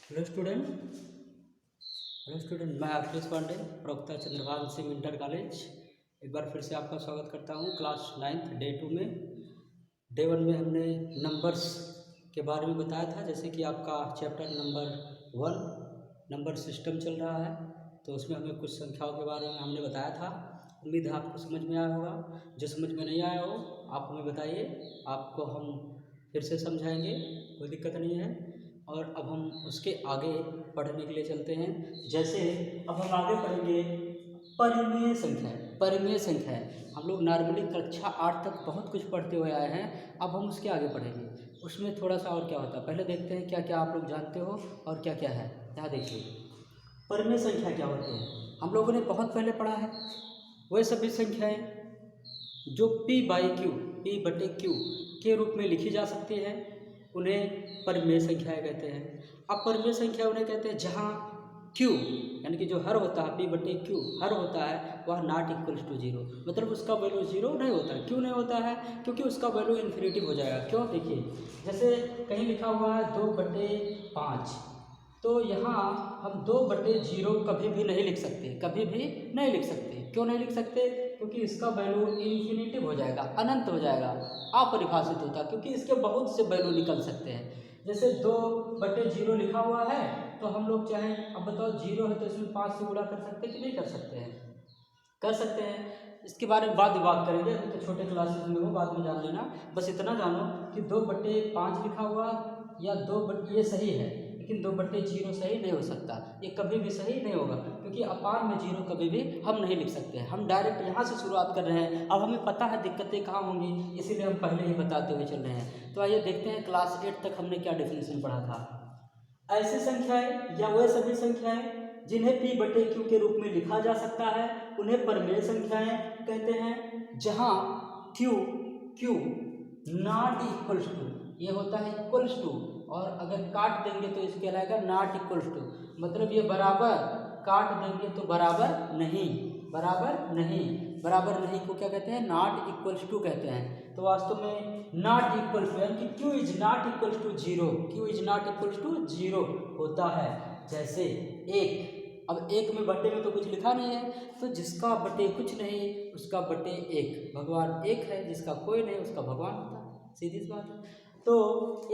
Hello student. मैं आशीष पांडे, प्रवक्ता Chandrabhan Singh inter college. एक बार फिर से आपका स्वागत करता हूँ क्लास 9th डे 2 में। डे 1 में हमने नंबर्स के बारे में बताया था, जैसे कि आपका चैप्टर नंबर 1 नंबर सिस्टम चल रहा है, तो उसमें हमें कुछ संख्याओं के बारे में हमने बताया था। उम्मीद है आपको समझ में आया होगा। जो समझ में नहीं आया हो आप हमें बताइए, आपको हम फिर से समझाएंगे, कोई दिक्कत नहीं है। और अब हम उसके आगे पढ़ने के लिए चलते हैं। जैसे अब हम आगे पढ़ेंगे परिमेय संख्याएं। परिमेय संख्याएं हम लोग नॉर्मली कक्षा 8 तक बहुत कुछ पढ़ते हुए आए हैं, अब हम उसके आगे पढ़ेंगे। उसमें थोड़ा सा और क्या होता है, पहले देखते हैं क्या क्या आप लोग जानते हो और क्या क्या है। यहाँ देखिए परिमेय संख्या क्या होती है, हम लोगों ने बहुत पहले पढ़ा है। वह सभी संख्याएं जो P/Q के रूप में लिखी जा सकती है, उन्हें परिमेय संख्याएं कहते हैं। अब परिमेय संख्या उन्हें कहते हैं जहाँ Q यानी कि जो हर होता है, P/Q हर होता है, वह नॉट इक्वल्स टू 0, मतलब उसका वैल्यू 0 नहीं होता है। क्यों नहीं होता है? क्योंकि उसका वैल्यू इन्फिनिटी हो जाएगा। क्यों? देखिए जैसे कहीं लिखा हुआ है 2/5, तो यहाँ हम 2/0 कभी भी नहीं लिख सकते, कभी भी नहीं लिख सकते। क्यों नहीं लिख सकते? क्योंकि इसका वैल्यू इन्फिनिटी हो जाएगा, अनंत हो जाएगा, अपरिभाषित होता है, क्योंकि इसके बहुत से वैल्यू निकल सकते हैं। जैसे 2/0 लिखा हुआ है, तो हम लोग चाहें, अब बताओ 0 है तो इसमें 5 से गुणा कर सकते हैं कि नहीं कर सकते हैं? कर सकते हैं। इसके बारे में बाद में बात करेंगे, अभी तो छोटे क्लासेस में हो, बाद में जान लेना। बस इतना जानो कि 2/5 लिखा हुआ या ये सही है, लेकिन 2/0 सही नहीं हो सकता, ये कभी भी सही नहीं होगा, क्योंकि अपान में 0 कभी भी हम नहीं लिख सकते हैं। हम डायरेक्ट यहाँ से शुरुआत कर रहे हैं, अब हमें पता है दिक्कतें कहाँ होंगी, इसीलिए हम पहले ही बताते हुए चल रहे हैं। तो आइए देखते हैं क्लास 8 तक हमने क्या डेफिनेशन पढ़ा था। ऐसी संख्याएं या वह सभी संख्याएं जिन्हें P/Q के रूप में लिखा जा सकता है, उन्हें परिमेय संख्याएं कहते हैं। जहां Q नॉट इक्वल्स टू, ये होता है इक्वल्स टू, और अगर काट देंगे तो इसके कहलाएगा नॉट इक्वल्स टू, मतलब ये बराबर, काट देंगे तो बराबर नहीं, बराबर नहीं को क्या कहते हैं? नॉट इक्वल्स टू कहते हैं। तो वास्तव में नॉट इक्वल टू यानी कि Q is not equal to 0, Q is not equal to 0 होता है। जैसे एक, अब एक में बटे में तो कुछ लिखा नहीं है, तो जिसका बटे कुछ नहीं उसका बटे एक, भगवान एक है, जिसका कोई नहीं उसका भगवान होता है, सीधी सी बात है। तो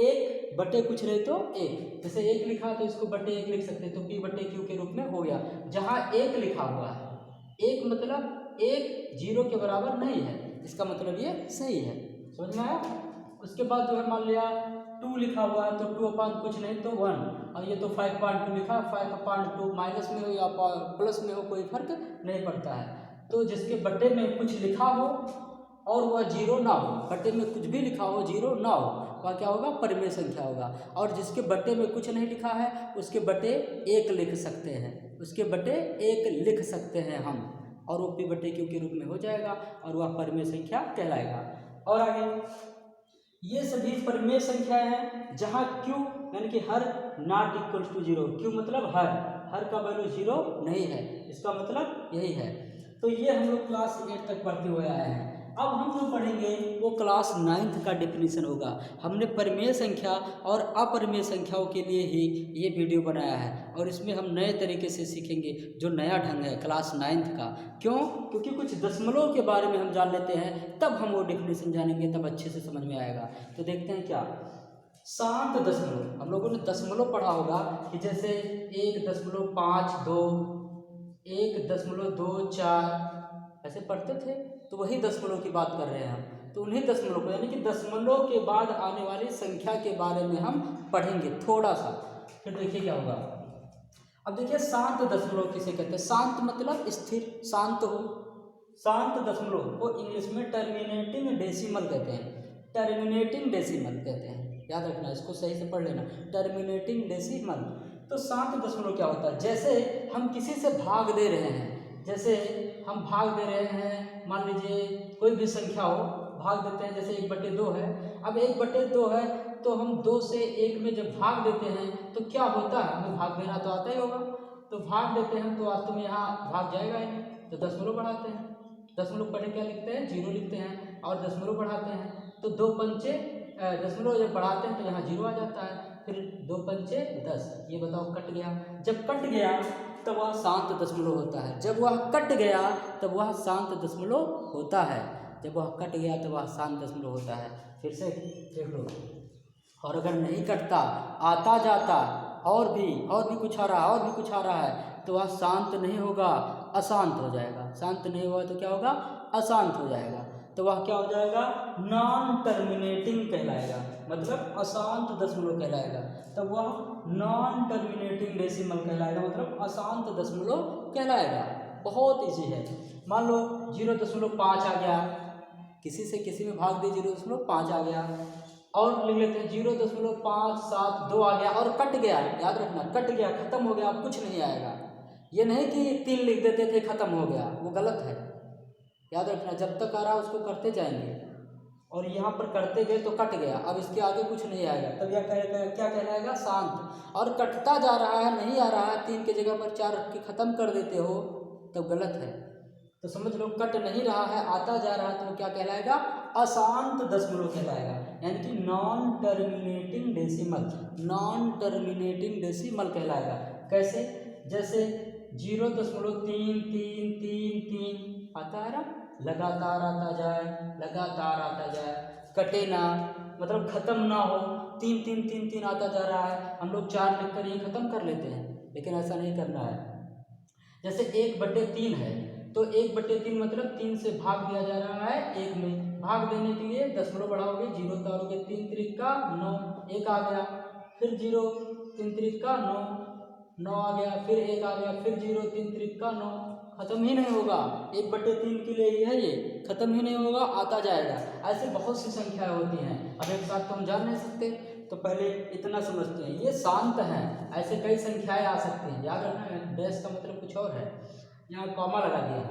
एक बटे कुछ नहीं तो एक, जैसे एक लिखा तो इसको बटे एक लिख सकते हैं, तो P/Q के रूप में हो गया। जहाँ एक लिखा हुआ है, एक मतलब एक 0 के बराबर नहीं है, इसका मतलब ये सही है। समझ में आया? उसके बाद जो है मान लिया 2 लिखा हुआ है, तो 2 कुछ नहीं तो 1, और ये तो 5.2 लिखा है, 5.2 माइनस में हो या प्लस में हो कोई फर्क नहीं पड़ता है। तो जिसके बटे में कुछ लिखा हो और वह 0 ना हो, बटे में कुछ भी लिखा हो 0 ना हो, वह क्या होगा? परिमेय संख्या होगा। और जिसके बटे में कुछ नहीं लिखा है उसके बटे 1 लिख सकते हैं, उसके बटे 1 लिख सकते हैं हम, और वो P/Q के रूप में हो जाएगा और वह परिमेय संख्या कहलाएगा। और आगे ये सभी परिमेय संख्याएं हैं जहां Q यानी कि हर नॉट इक्वल टू 0, Q मतलब हर का वैल्यू 0 नहीं है, इसका मतलब यही है। तो ये हम लोग क्लास 8 तक पढ़ते हुए आए हैं। अब हम जो पढ़ेंगे वो क्लास 9th का डेफिनेशन होगा। हमने परिमेय संख्या और अपरिमेय संख्याओं के लिए ही ये वीडियो बनाया है, और इसमें हम नए तरीके से सीखेंगे, जो नया ढंग है क्लास 9th का। क्यों? क्योंकि कुछ दशमलव के बारे में हम जान लेते हैं, तब हम वो डेफिनेशन जानेंगे, तब अच्छे से समझ में आएगा। तो देखते हैं क्या शांत दशमलव, हम लोगों ने दशमलव पढ़ा होगा कि जैसे 1.52, 1.24 ऐसे पढ़ते थे, तो वही दशमलव की बात कर रहे हैं हम। तो उन्हीं दशमलव को यानी कि दशमलव के बाद आने वाली संख्या के बारे में हम पढ़ेंगे थोड़ा सा। फिर देखिए क्या होगा। अब देखिए शांत दशमलव किसे कहते हैं? शांत मतलब स्थिर, शांत हो। शांत दशमलव को इंग्लिश में टर्मिनेटिंग डेसिमल कहते हैं, टर्मिनेटिंग डेसिमल कहते हैं, याद रखना, इसको सही से पढ़ लेना, टर्मिनेटिंग डेसिमल। तो शांत दशमलव क्या होता है? जैसे हम किसी से भाग दे रहे हैं, जैसे हम भाग दे रहे हैं, मान लीजिए कोई भी संख्या हो, भाग देते हैं, जैसे 1/2 है। अब 1/2 है तो हम 2 से 1 में जब भाग देते हैं तो क्या होता है? हमें भाग देना तो आता ही होगा, तो भाग देते हैं तो वास्तव में यहाँ भाग जाएगा ही नहीं, तो दशमलव बढ़ाते हैं। दशमलव पहले क्या लिखते हैं? 0 लिखते हैं, और दशमलव बढ़ाते हैं, तो 2 पंचे दशमलव जब बढ़ाते हैं तो यहाँ 0 आ जाता है, फिर 2 पंचे 10। ये बताओ कट गया, जब कट गया तब वह शांत दशमलव होता है, जब वह कट गया तब वह शांत दशमलव होता है, जब वह कट गया तब वह शांत दशमलव होता है। फिर से देख लो, और अगर नहीं कटता, आता जाता और भी कुछ आ रहा है, और भी कुछ आ रहा है, तो वह शांत नहीं होगा, अशांत हो जाएगा। शांत नहीं होगा तो क्या होगा, अशांत हो जाएगा। तो वह क्या हो जाएगा, नॉन टर्मिनेटिंग कहलाएगा, मतलब अशांत दशमलव कहलाएगा। तब वह नॉन टर्मिनेटिंग डेसिमल कहलाएगा, मतलब अशांत दशमलव कहलाएगा। बहुत इजी है। मान लो 0.5 आ गया, किसी से किसी में भाग दे 0.5 आ गया, और लिख लेते हैं 0.572 आ गया और कट गया। याद रखना, कट गया, खत्म हो गया, अब कुछ नहीं आएगा। ये नहीं कि 3 लिख देते थे खत्म हो गया, वो गलत है। याद रखना, जब तक आ रहा उसको करते जाएंगे, और यहाँ पर करते गए तो कट गया, अब इसके आगे कुछ नहीं आएगा, तब यह क्या कहलाएगा, शांत। और कटता जा रहा है, नहीं आ रहा है, 3 की जगह पर 4 रख के खत्म कर देते हो, तब गलत है। तो समझ लो, कट नहीं रहा है, आता जा रहा है, तो क्या कहलाएगा, अशांत दशमलव कहलाएगा, यानी कि non terminating decimal. Non terminating decimal कहलाएगा। कैसे, जैसे 0.333 आता है ना, लगातार आता जाए, लगातार आता जाए, कटे ना, मतलब खत्म ना हो। 3 आता जा रहा है, हम लोग 4 लिखकर ही खत्म कर लेते हैं, लेकिन ऐसा नहीं करना है। जैसे 1/3 है, तो 1/3 मतलब 3 से भाग दिया जा रहा है 1 में। भाग देने के लिए दशमलव बढ़ाओगे, 0 उतारोगे, 3 त्रिक का 9, 1 आ गया, फिर 0, 3 त्रिक का 9, 9 आ गया, फिर 1 आ गया, फिर 0, 3 त्रिक का 9। खत्म ही नहीं होगा, 1/3 के लिए ही है ये, खत्म ही नहीं होगा, आता जाएगा। ऐसे बहुत सी संख्याएं होती हैं, अब एक साथ तो हम जान नहीं सकते, तो पहले इतना समझते हैं, ये शांत है। ऐसे कई संख्याएं आ सकती हैं, याद रखना, डैश का मतलब कुछ और है। यहाँ कॉमा लगा दिया,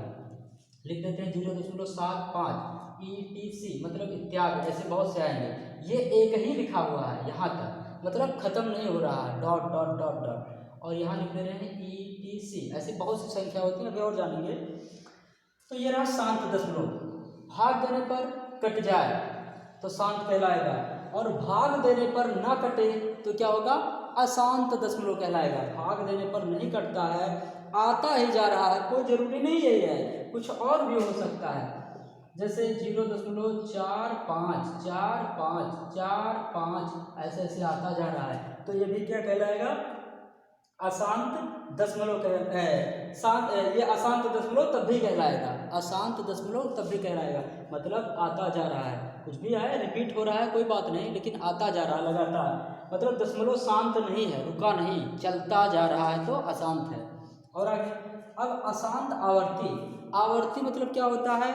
लिख देते हैं 0.75 ETC, मतलब इत्यादि, ऐसे बहुत से आएंगे। ये एक ही लिखा हुआ है यहाँ तक, मतलब खत्म नहीं हो रहा है, डॉट डॉट डॉट डॉट, और यहाँ लिख दे रहे हैं ETC। ऐसी बहुत सी संख्या होती है, अभी और जानेंगे। तो ये रहा शांत दशमलव। भाग देने पर कट जाए तो शांत कहलाएगा, और भाग देने पर ना कटे तो क्या होगा, अशांत दशमलव कहलाएगा। भाग देने पर नहीं कटता है, आता ही जा रहा है, कोई जरूरी नहीं यही है, कुछ और भी हो सकता है। जैसे 0.454545 ऐसे ऐसे आता जा रहा है, तो ये भी क्या कहलाएगा, अशांत दशमलव ये अशांत दशमलव तब भी कहलाएगा, अशांत दशमलव तब भी कहलाएगा, मतलब आता जा रहा है, कुछ भी आए, रिपीट हो रहा है, कोई बात नहीं, लेकिन आता जा रहा है लगातार, मतलब दशमलव शांत नहीं है, रुका नहीं, चलता जा रहा है, तो अशांत है। और आगे, अब अशांत आवर्ती। आवर्ती मतलब क्या होता है,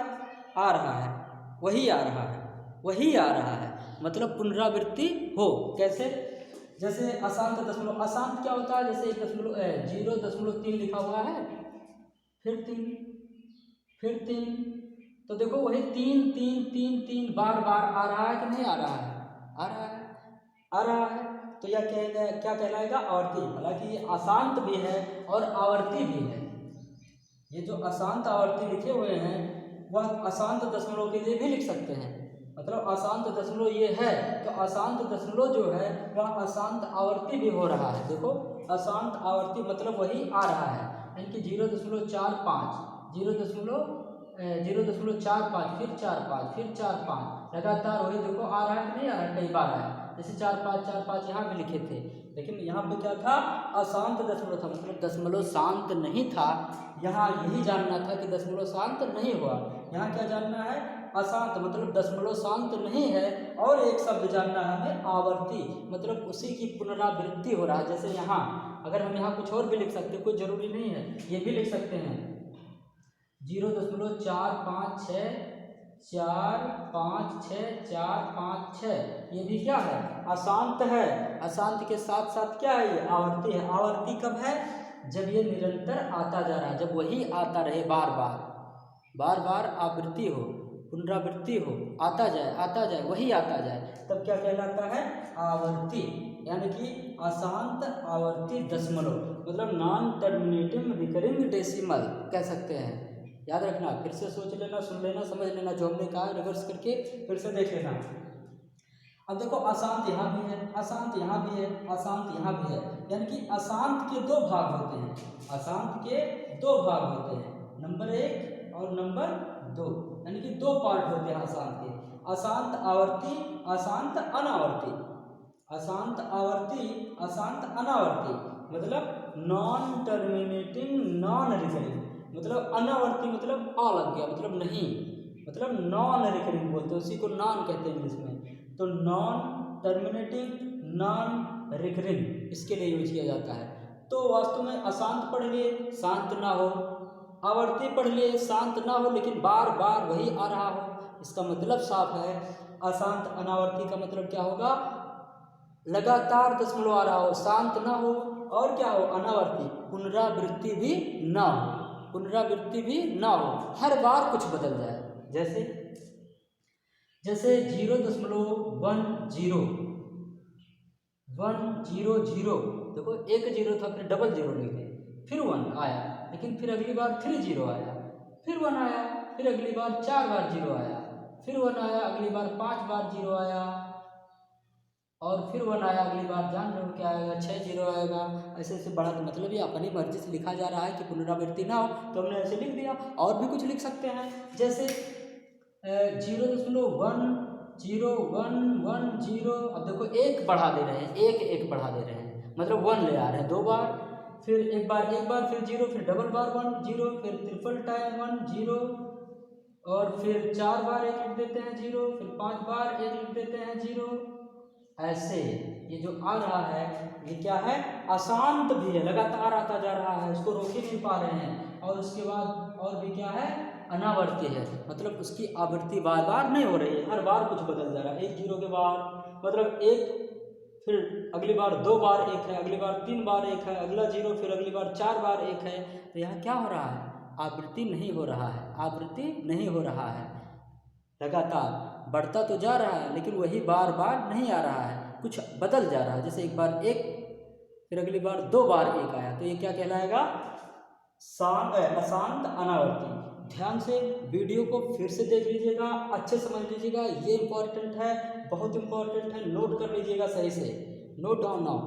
आ रहा है, वही आ रहा है, वही आ रहा है, मतलब पुनरावृत्ति हो। कैसे, जैसे अशांत दशमलव, अशांत क्या होता है, जैसे 0.3 लिखा हुआ है, फिर 3, फिर 3, तो देखो वही 3 बार बार आ रहा है कि नहीं आ रहा है, आ रहा है, आ रहा है, तो यह क्या कहलाएगा, आवर्ती। हालांकि ये अशांत भी है और आवर्ती भी है। ये जो अशांत आवर्ती लिखे हुए हैं, वह अशांत दशमलव के लिए भी लिख सकते हैं, मतलब अशांत दशमलव ये है, तो अशांत दशमलव जो है वह अशांत आवर्ती भी हो रहा है। देखो, अशांत आवर्ती मतलब वही आ रहा है, यानी कि 0.45, 0.45, फिर 4 5, फिर 4 5, लगातार वही देखो आ रहा है कि नहीं आ रहा है, कई बार है। जैसे 4 5 यहाँ भी लिखे थे, लेकिन यहाँ पे क्या था, अशांत दशमलव था, मतलब दशमलव शांत नहीं था। यहाँ यही जानना था कि दशमलव शांत नहीं हुआ, यहाँ क्या जानना है, अशांत, मतलब दशमलव शांत नहीं है। और एक शब्द जानना है हमें, आवर्ती, मतलब उसी की पुनरावृत्ति हो रहा है। जैसे यहाँ, अगर हम यहाँ कुछ और भी लिख सकते, कोई जरूरी नहीं है, ये भी लिख सकते हैं 0.456456456, ये भी क्या है, अशांत है। अशांत के साथ साथ क्या है, ये आवर्ती है। आवर्ती कब है, जब ये निरंतर आता जा रहा है, जब वही आता रहे, बार बार आवृत्ति हो, पुनरावृत्ति हो, आता जाए, वही आता जाए, तब क्या कहलाता है, आवर्ती, यानी कि अशांत आवर्ती दशमलव, मतलब नॉन टर्मिनेटिंग रिकरिंग डेसिमल कह सकते हैं। याद रखना, फिर से सोच लेना, सुन लेना, समझ लेना, जो हमने कहा रिवर्स करके फिर से देख लेना। अब देखो अशांत यहाँ भी है, अशांत यहाँ भी है, अशांत यहाँ भी है, यानी कि अशांत के दो भाग होते हैं, अशांत के दो भाग होते हैं, नंबर 1 और नंबर 2, यानी कि दो पार्ट होते हैं अशांत के, अशांत आवर्ती, अशांत अनावर्ती, अशांत आवर्ती, अशांत अनावर्ती, मतलब नॉन टर्मिनेटिंग नॉन रिकरिंग, मतलब अनावर्ती मतलब आ लग गया मतलब नहीं, मतलब नॉन रिकरिंग बोलते हैं, उसी को नॉन कहते हैं इंग्लिश में। तो नॉन टर्मिनेटिंग नॉन रिकरिंग इसके लिए यूज किया जाता है। तो वास्तव में अशांत पढ़ लिए शांत ना हो, आवर्ती पढ़ लिए शांत ना हो लेकिन बार बार वही आ रहा हो, इसका मतलब साफ है। अशांत अनावर्ती का मतलब क्या होगा, लगातार दशमलव आ रहा हो, शांत ना हो, और क्या हो अनावर्ती, पुनरावृत्ति भी ना हो, पुनरावृत्ति भी ना हो, हर बार कुछ बदल जाए। जैसे 0.10 100, देखो एक 0 था, फिर डबल 0 लिखे, फिर 1 आया, लेकिन फिर अगली बार 3 0 आया, फिर 1 आया, फिर अगली बार 4 बार 0 आया, फिर 1 आया, अगली बार 5 बार 0 आया, और फिर 1 आया, अगली बार जान लो क्या आएगा, 6 0 आएगा। ऐसे ऐसे बढ़ा, तो मतलब ये अपनी मर्जी से लिखा जा रहा है कि पुनरावृत्ति ना हो, तो हमने ऐसे लिख दिया। और भी कुछ लिख सकते हैं, जैसे 0.1010, अब देखो एक बढ़ा दे रहे हैं, एक बढ़ा दे रहे हैं, मतलब 1 ले आ रहे हैं 2 बार, फिर एक बार फिर 0, फिर डबल बार 1 0, फिर ट्रिपल टाइम 1 0, और फिर 4 बार 1 लिख देते हैं 0, फिर 5 बार 1 लिख देते हैं 0। ऐसे ये जो आ रहा है ये क्या है, अशांत भी है, लगातार आता जा रहा है, उसको रोक ही नहीं पा रहे हैं। और उसके बाद और भी क्या है, अनावर्ती है, मतलब उसकी आवृत्ति बार बार नहीं हो रही है, हर बार कुछ बदल जा रहा है। 1 0 के बाद मतलब 1, फिर अगली बार 2 बार 1 है, अगली बार 3 बार 1 है, अगला 0, फिर अगली बार 4 बार 1 है। तो यहाँ क्या हो रहा है, आवृत्ति नहीं हो रहा है, आवृत्ति नहीं हो रहा है, लगातार बढ़ता तो जा रहा है लेकिन वही बार बार नहीं आ रहा है, कुछ बदल जा रहा है। जैसे एक बार 1, फिर अगली बार 2 बार 1 आया, तो ये क्या कहलाएगा, अशांत अनावर्ती। ध्यान से वीडियो को फिर से देख लीजिएगा, अच्छे समझ लीजिएगा, ये इंपॉर्टेंट है, बहुत इंपॉर्टेंट है, नोट कर लीजिएगा सही से, नोट डाउन नाउ।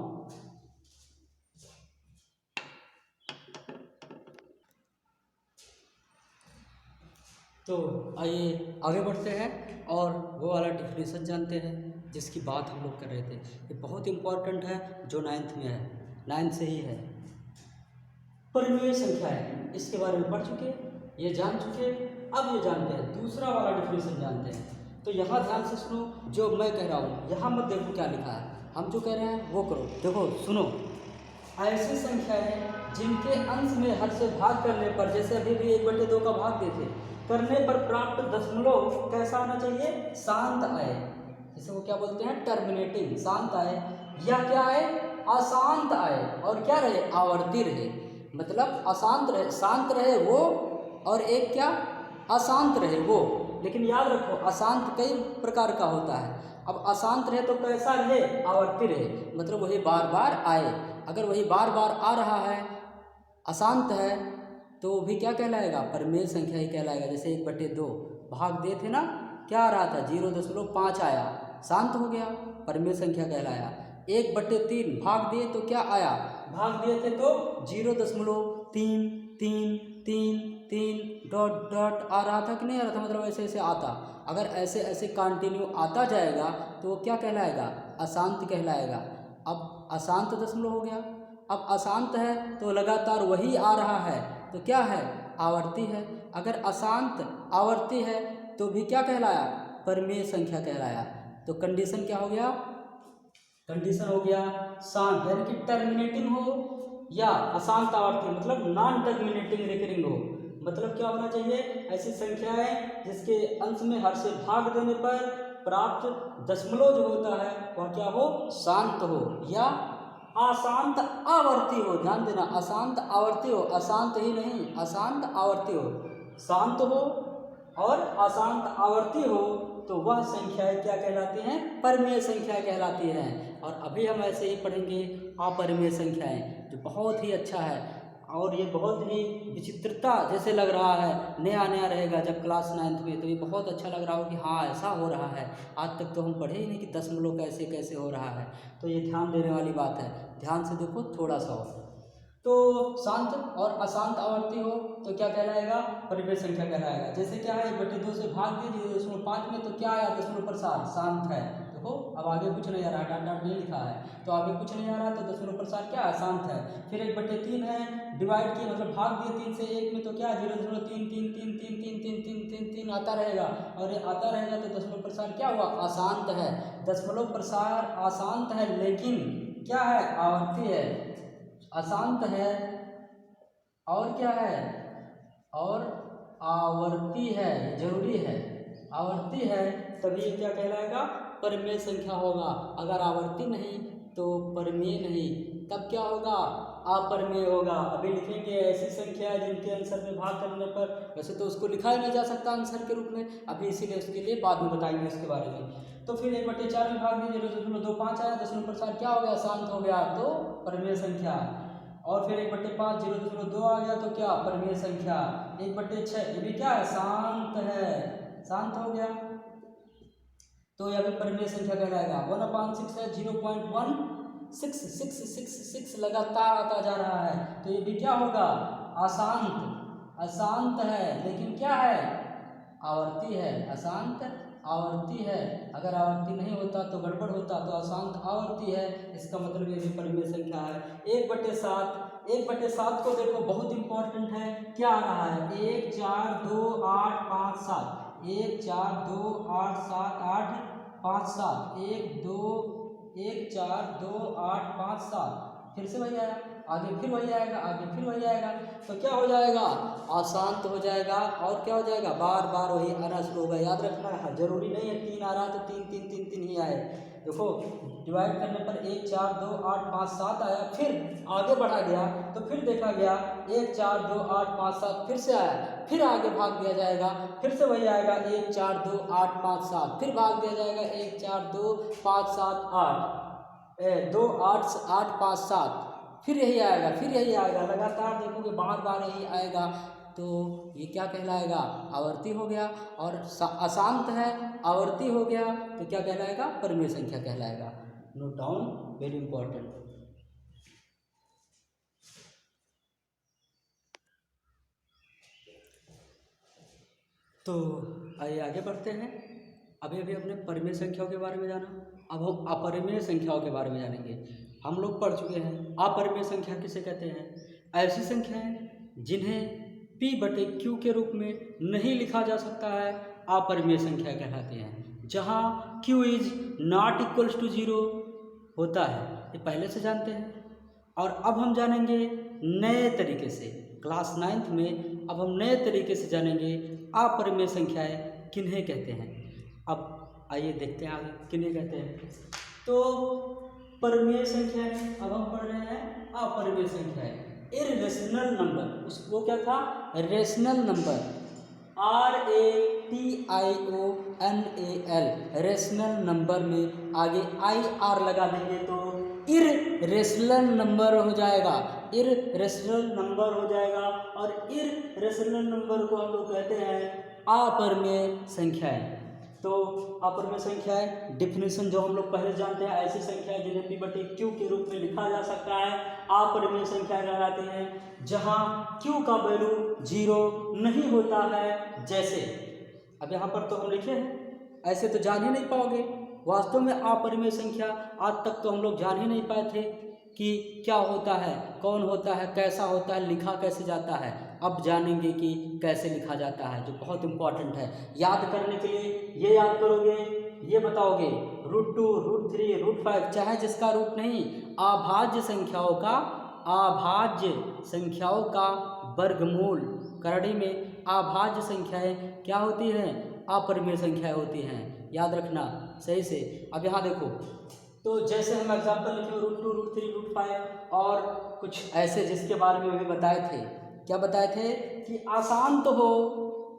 तो आइए आगे बढ़ते हैं और वो वाला डिफिनेशन जानते हैं जिसकी बात हम लोग कर रहे थे। ये बहुत इंपॉर्टेंट है, जो 9th में है, 9th से ही है। परिमेय संख्याएं, इसके बारे में पढ़ चुके, ये जान चुके, अब ये जानते हैं दूसरा वाला डिफिनेशन जानते हैं। तो यहाँ ध्यान से सुनो, जो मैं कह रहा हूँ यहाँ मत देखो क्या लिखा है, हम जो कह रहे हैं वो करो। देखो सुनो, ऐसी संख्याएं जिनके अंश में हर से भाग करने पर, जैसे अभी भी 1/2 का भाग देते, करने पर प्राप्त दशमलव कैसा आना चाहिए, शांत आए, जिसे वो क्या बोलते हैं, टर्मिनेटिंग, शांत आए, या क्या आए, अशांत आए, और क्या रहे, आवर्ती रहे, मतलब अशांत रहे, शांत रहे वो, और एक क्या, अशांत रहे वो। लेकिन याद रखो अशांत कई प्रकार का होता है। अब अशांत रहे तो कैसा रहे, आवर्ती रहे, मतलब वही बार बार आए। अगर वही बार बार आ रहा है, अशांत है, तो भी क्या कहलाएगा, परिमेय संख्या ही कहलाएगा। जैसे 1/2 भाग दे थे ना, क्या आ रहा था, 0.5 आया, शांत हो गया, परिमेय संख्या कहलाया। 1/3 भाग दिए तो क्या आया, भाग दिए थे तो 0.33333 डॉट डॉट आ रहा था कि नहीं आ रहा था, मतलब ऐसे ऐसे आता। अगर ऐसे ऐसे कंटिन्यू आता जाएगा तो वो क्या कहलाएगा, अशांत कहलाएगा। अब अशांत दशमलव हो गया। अब अशांत है तो लगातार वही आ रहा है, तो क्या है, आवर्ती है। अगर अशांत आवर्ती है तो भी क्या कहलाया, परिमेय संख्या कहलाया। तो कंडीशन क्या हो गया, कंडीशन हो गया शांत, यानी कि टर्मिनेटिंग हो, या अशांत आवर्ती मतलब नॉन टर्मिनेटिंग रिकरिंग हो। मतलब क्या होना चाहिए, ऐसी संख्याएं जिसके अंश में हर से भाग देने पर प्राप्त दशमलव जो होता है वह क्या हो, शांत हो, या अशांत आवर्ती हो। ध्यान देना, अशांत आवर्ती हो, अशांत ही नहीं, अशांत आवर्ती हो, शांत हो और अशांत आवर्ती हो, तो वह संख्याएं क्या कहलाती हैं, परिमेय संख्या कहलाती हैं। और अभी हम ऐसे ही पढ़ेंगे अपरिमेय संख्याएं, जो बहुत ही अच्छा है। और ये बहुत ही विचित्रता जैसे लग रहा है, नया नया रहेगा जब क्लास 9th में, तो ये बहुत अच्छा लग रहा हो कि हाँ ऐसा हो रहा है। आज तक तो हम पढ़े ही नहीं कि दशमलव कैसे कैसे हो रहा है। तो ये ध्यान देने वाली बात है, ध्यान से देखो थोड़ा सा और। तो शांत और अशांत आवर्ती हो तो क्या कहलाएगा? परिमेय संख्या कहलाएगा। जैसे क्या है 1/2 से भाग दीजिए 0.5 में, तो क्या आया? 0.4 शांत है। देखो अब आगे कुछ नहीं आ रहा, डाट डाट नहीं लिखा है, तो आगे कुछ नहीं आ रहा, तो 0.4 क्या है? शांत है। फिर 1/3 है, डिवाइड किए मतलब भाग दिए 3 से 1 में, तो क्या 0.333333333 आता रहेगा, और ये आता रहेगा तो 0.4 क्या हुआ? अशांत है। 0.4 अशांत है, लेकिन क्या है? आवर्ती है। अशांत है और क्या है? और आवर्ती है, जरूरी है। आवर्ती है तभी ये क्या कहलाएगा? परिमेय संख्या होगा। अगर आवर्ती नहीं तो परिमेय नहीं, तब क्या होगा? अपरिमेय होगा। अभी लिखेंगे ऐसी संख्या है जिनके आंसर में भाग करने पर, वैसे तो उसको लिखा ही नहीं जा सकता आंसर के रूप में, अभी इसीलिए उसके लिए बाद में बताएंगे इसके बारे में। तो फिर 1/4 में भाग दीजिए, 0.25 आया, 0.4 क्या हो गया? शांत हो गया, तो परिमेय संख्या। और फिर 1/5 0.2 आ गया, तो क्या? परिमेय संख्या। 1/6 ये भी क्या है? शांत है, शांत हो गया, तो यह भी परिमेय संख्या कहलाएगा। 1/6 है, 0.1666 लगातार आता जा रहा है, तो ये भी क्या होगा? अशांत। अशांत है लेकिन क्या है? आवर्ती है। अशांत आवर्ती है। अगर आवर्ती नहीं होता तो गड़बड़ होता, तो अशांत आवर्ती है, इसका मतलब ये भी परिमेय संख्या है। 1/7 1/7 को देखो बहुत इंपॉर्टेंट है, क्या आ रहा है? 1 4 2 8 5 7 1 4 2 8 7 8 5 7 1 2 1 4 2 8 5 7, फिर से वही आया, आगे फिर वही आएगा, आगे फिर वही आएगा, तो क्या हो जाएगा? अशांत हो जाएगा। और क्या हो जाएगा? बार बार वही आना शुरू होगा। याद रखना है, जरूरी नहीं है 3 आ रहा तो 3 3 3 3 ही आए। देखो डिवाइड करने पर 1 4 2 8 5 7 आया, फिर आगे बढ़ा गया तो फिर देखा गया 1 4 2 8 5 7, फिर से आया, फिर आगे भाग दिया जाएगा, फिर से वही आएगा 1 4 2 8 5 7, फिर भाग दिया जाएगा 1 4 2 5 7 8 2 8 8 5 7, फिर यही आएगा, फिर यही आएगा, लगातार देखोगे बार बार यही आएगा, तो ये क्या कहलाएगा? आवर्ती हो गया। और अशांत है, आवर्ती हो गया, तो क्या कहलाएगा? परिमेय संख्या कहलाएगा। Note down, very important. तो आइए आगे बढ़ते हैं। अभी अभी अपने परिमेय संख्याओं के बारे में जाना, अब हम अपरिमेय संख्याओं के बारे में जानेंगे। हम लोग पढ़ चुके हैं अपरिमेय संख्या किसे कहते हैं? ऐसी संख्याएं जिन्हें P/Q के रूप में नहीं लिखा जा सकता है, अपरिमेय संख्या कहलाते हैं। जहां Q is not equals to 0 होता है, ये पहले से जानते हैं। और अब हम जानेंगे नए तरीके से, क्लास 9th में अब हम नए तरीके से जानेंगे अपरिमेय संख्याएं किन्हें कहते हैं। अब आइए देखते हैं आगे किन्हें कहते हैं। तो परिमेय संख्याएं अब हम पढ़ रहे हैं अपरिमेय संख्याएं। इररेशनल नंबर, उसको क्या था? Rational number, RATIONAL, rational number में आगे IR लगा देंगे तो इररेशनल नंबर हो जाएगा, इररेशनल नंबर हो जाएगा। और इररेशनल नंबर को हम लोग कहते हैं अपरिमेय संख्याएं। तो अपरिमेय संख्याएं डिफिनेशन जो हम लोग पहले जानते हैं, ऐसी संख्याएं जिन्हें P/Q के रूप में लिखा जा सकता है, अपरिमेय संख्या कहलाती हैं। जहां Q का वैल्यू 0 नहीं होता है, जैसे अब यहाँ पर तो हम लिखे हैं, ऐसे तो जान ही नहीं पाओगे। वास्तव में अपरिमेय संख्या आज तक तो हम लोग जान ही नहीं पाए थे कि क्या होता है, कौन होता है, कैसा होता है, लिखा कैसे जाता है। अब जानेंगे कि कैसे लिखा जाता है, जो बहुत इंपॉर्टेंट है। याद करने के लिए ये याद करोगे, ये बताओगे √2, √3, √5, चाहे जिसका रूट नहीं, अभाज्य संख्याओं का वर्गमूल। करड़ी में अभाज्य संख्याएं क्या होती हैं? अपरिमेय संख्याएं होती हैं, याद रखना सही से। अब यहाँ देखो, तो जैसे हम एग्जाम्पल लिखे √2, √3, √5 और कुछ ऐसे जिसके बारे में भी बताए थे। क्या बताए थे? कि अशांत हो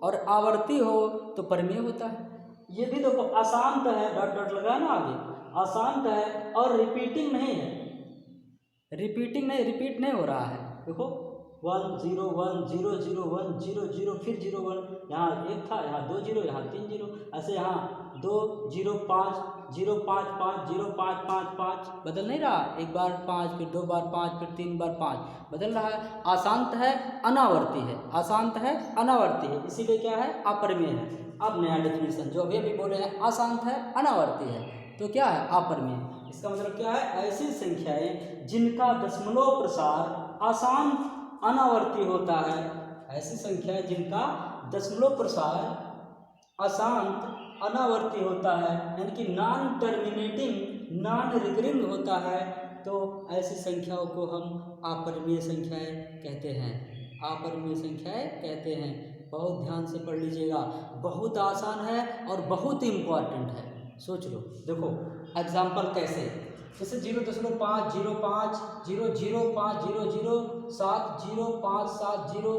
और आवर्ती हो तो परिमेय होता है। ये भी देखो अशांत है, डॉट डॉट लगा ना आगे, अशांत है और रिपीट नहीं हो रहा है। देखो 1 0 1 0 0 1 0 0 फिर 0 1, यहाँ 1 था, यहाँ 2 0, यहाँ 3 0, ऐसे यहाँ 2 0 5 0 5 5 0 5 5 5 बदल नहीं रहा, एक बार 5 फिर 2 बार 5 फिर 3 बार 5 बदल रहा है। अशांत है, अनावर्ती है, अशांत है, अनावर्ती है, इसीलिए क्या है, अपरिमेय है। अब नया डेफिनेशन जो अभी बोले हैं, अशांत है, अनावर्ती है, तो क्या है, अपरिमेय। इसका मतलब क्या है, ऐसी संख्याएं जिनका दशमलव प्रसार अशांत अनावर्ती होता है, ऐसी संख्या जिनका दशमलव प्रसार अशांत अनावर्ती होता है, यानी कि नॉन टर्मिनेटिंग नॉन रिकरिंग होता है, तो ऐसी संख्याओं को हम अपरिमेय संख्याएं कहते हैं, अपरिमेय संख्याएं कहते हैं। बहुत ध्यान से पढ़ लीजिएगा, बहुत आसान है और बहुत इम्पॉर्टेंट है, सोच लो। देखो एग्जाम्पल कैसे, जैसे 0.5 0 5 0 0 5 0 0 7 0 5 7 0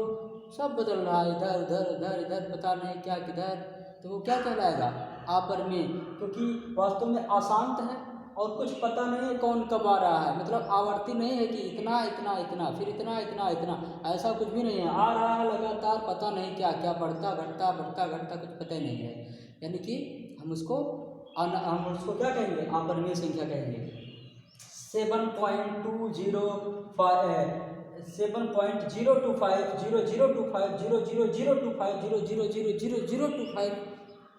सब बदल रहा है, इधर उधर इधर इधर पता नहीं क्या किधर, तो वो क्या कहलाएगा, अपरिमेय, क्योंकि वास्तव में अशांत है और कुछ पता नहीं है कौन कब आ रहा है, मतलब आवर्ती नहीं है कि इतना इतना इतना फिर इतना इतना इतना, ऐसा कुछ भी नहीं है, आ रहा है लगातार, पता नहीं क्या क्या बढ़ता घटता बढ़ता घटता, कुछ पता ही नहीं है, यानी कि हम उसको क्या कहेंगे, अपरिमेय संख्या कहेंगे। 7.205 7.025 0025 00025 0000025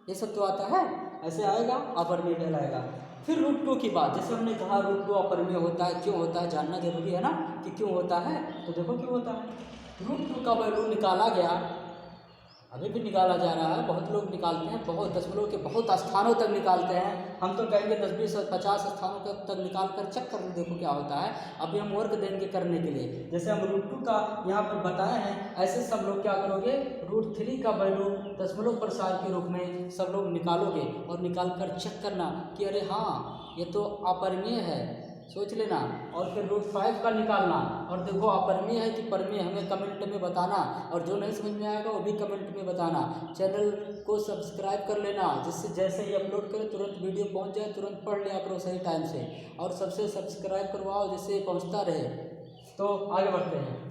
ये सब तो आता है, ऐसे आएगा, अपरिमेय कहलाएगा। फिर √2 की बात, जैसे हमने कहा √2 अपरिमेय होता है, क्यों होता है जानना जरूरी है ना, कि क्यों होता है, तो देखो क्यों होता है। √2 का वैल्यू निकाला गया, अभी भी निकाला जा रहा है, बहुत लोग निकालते हैं, बहुत दशमलव के बहुत स्थानों तक निकालते हैं, हम तो कहेंगे 10 20 50 स्थानों तक निकाल कर चेक कर देखो क्या होता है। अभी हम वर्क देंगे करने के लिए, जैसे हम √2 का यहाँ पर बताए हैं, ऐसे सब लोग क्या करोगे, √3 का वैल्यू दशमलव प्रसार के रूप में सब लोग निकालोगे और निकाल कर चेक करना कि अरे हाँ ये तो अपरिमेय है, सोच लेना। और फिर √5 का निकालना, और देखो अपरिमेय है कि परिमेय, हमें कमेंट में बताना, और जो नहीं समझ में आएगा वो भी कमेंट में बताना। चैनल को सब्सक्राइब कर लेना, जिससे जैसे ही अपलोड करें तुरंत वीडियो पहुंच जाए, तुरंत पढ़ लिया करो सही टाइम से, और सबसे सब्सक्राइब करवाओ जिससे पहुँचता रहे। तो आगे बढ़ते हैं,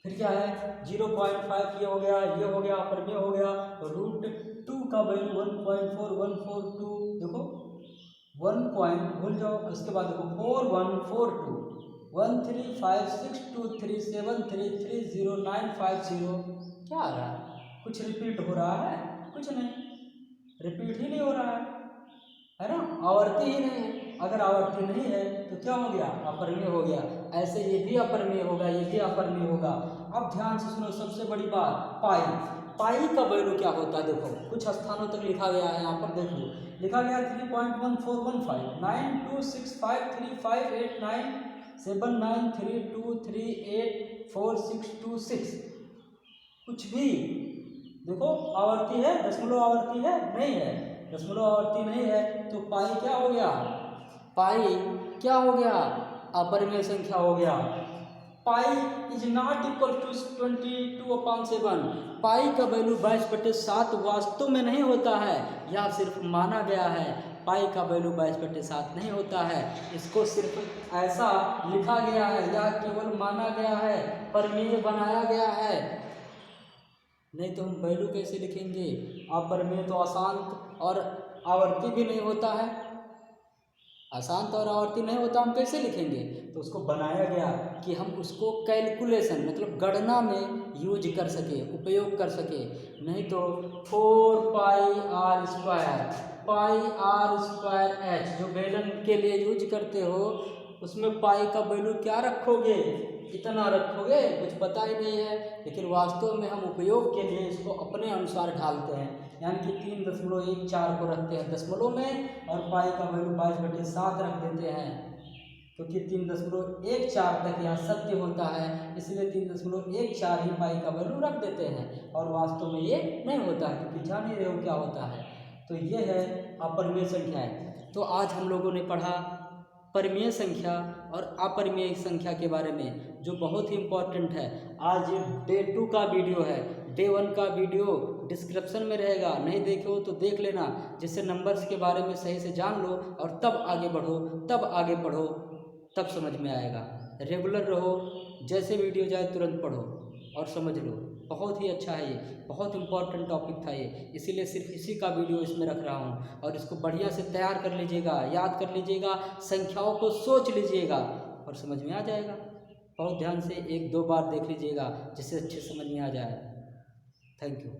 फिर क्या है, 0.5 ये हो गया, ये हो गया, अपरिमेय हो गया। √2 का वैल्यू 1.4142, देखो 1 पॉइंट भूल जाओ, उसके बाद देखो 4142 1356237330950, क्या आ रहा है, कुछ रिपीट हो रहा है, कुछ नहीं, रिपीट ही नहीं हो रहा है ना, आवर्ती ही नहीं है। अगर आवर्ती नहीं है तो क्या हो गया, अपरिमेय हो गया। ऐसे ये भी अपरिमेय होगा, ये भी अपरिमेय होगा। अब ध्यान से सुनो, सबसे बड़ी बात, पाई का वैल्यू क्या होता है, देखो कुछ स्थानों तक लिखा गया है, यहाँ पर देखो लिखा गया 3.1415 926535897932384626, कुछ भी देखो आवर्ती है, दशमलव आवर्ती है नहीं है, दशमलव आवर्ती नहीं है, तो पाई क्या हो गया, पाई क्या हो गया, अपरिमेय संख्या हो गया। Pi is not equal to 22/7, pi का वैल्यू 22/7 वास्तव में नहीं होता है, यह सिर्फ माना गया है। पाई का वैल्यू 22/7 नहीं होता है, इसको सिर्फ ऐसा लिखा गया है, यह केवल माना गया है, परिमेय बनाया गया है, नहीं तो हम वैल्यू कैसे लिखेंगे। अपरिमेय तो अशांत और आवर्ती भी नहीं होता है, अशांत और आवर्ती नहीं होता, हम कैसे लिखेंगे, तो उसको बनाया गया कि हम उसको कैलकुलेशन मतलब गणना में यूज कर सके, उपयोग कर सके। नहीं तो 4πr²h जो बेलन के लिए यूज करते हो, उसमें पाई का वैल्यू क्या रखोगे, इतना रखोगे, कुछ पता ही नहीं है, लेकिन वास्तव में हम उपयोग के लिए इसको अपने अनुसार ढालते हैं, यानी कि 3.14 को रखते हैं दशमलव में, और पाई का वैल्यू 22/7 रख देते हैं, क्योंकि 3.14 तक यह सत्य होता है, इसलिए 3.14 ही पाई का वैल्यू रख देते हैं, और वास्तव में ये नहीं होता है, क्योंकि जान ही रहे हो क्या होता है। तो ये है अपरिमेय संख्याएं। तो आज हम लोगों ने पढ़ा परिमेय संख्या और अपरिमेय संख्या के बारे में, जो बहुत ही इम्पोर्टेंट है। आज डे 2 का वीडियो है, डे 1 का वीडियो डिस्क्रिप्शन में रहेगा, नहीं देखे हो तो देख लेना, जिससे नंबर्स के बारे में सही से जान लो और तब आगे बढ़ो, तब आगे पढ़ो, तब समझ में आएगा। रेगुलर रहो, जैसे वीडियो जाए तुरंत पढ़ो और समझ लो। बहुत ही अच्छा है, ये बहुत इम्पोर्टेंट टॉपिक था ये, इसीलिए सिर्फ इसी का वीडियो इसमें रख रहा हूँ। और इसको बढ़िया से तैयार कर लीजिएगा, याद कर लीजिएगा, संख्याओं को सोच लीजिएगा और समझ में आ जाएगा। बहुत ध्यान से 1-2 बार देख लीजिएगा जिससे अच्छे समझ में आ जाए। Thank you.